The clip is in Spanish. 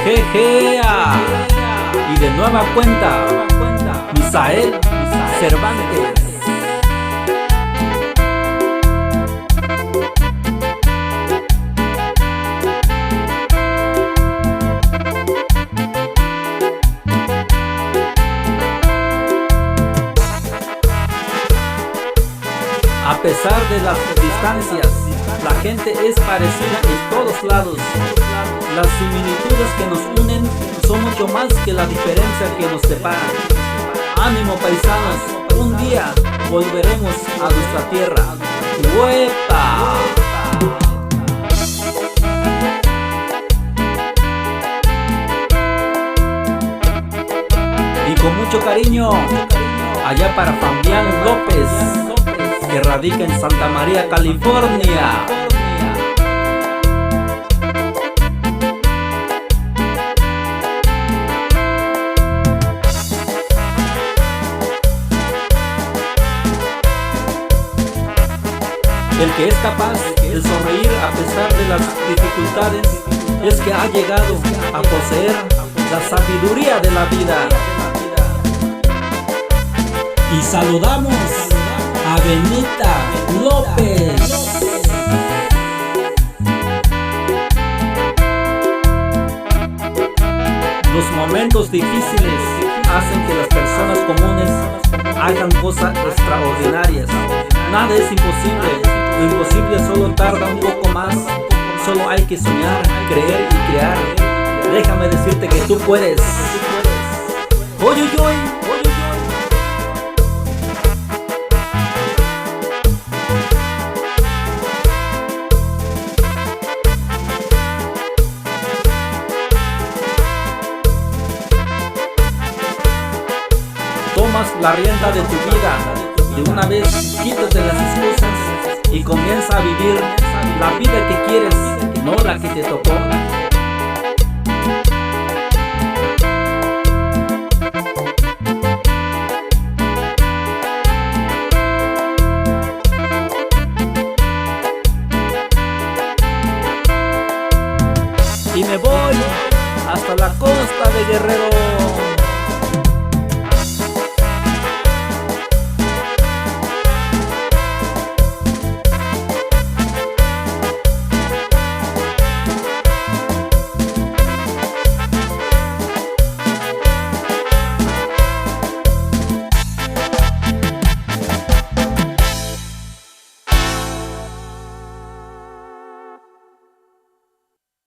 Jejea. Y de nueva cuenta, Misael Cervantes. A pesar de las distancias, la gente es parecida en todos lados. Las similitudes que nos unen son mucho más que la diferencia que nos separa. Ánimo, paisanos, un día volveremos a nuestra tierra. ¡Huepa! Y con mucho cariño, allá para Fabián López, que radica en Santa María, California. El que es capaz de sonreír a pesar de las dificultades es que ha llegado a poseer la sabiduría de la vida. Y saludamos a Benita López. Los momentos difíciles hacen que las personas comunes hagan cosas extraordinarias. Nada es imposible. Lo imposible solo tarda un poco más. Solo hay que soñar, creer y crear. Déjame decirte que tú puedes. Oye, tomas la rienda de tu vida. De una vez quítate las excusas y comienza a vivir la vida que quieres, no la que te tocó. Y me voy hasta la costa de Guerrero.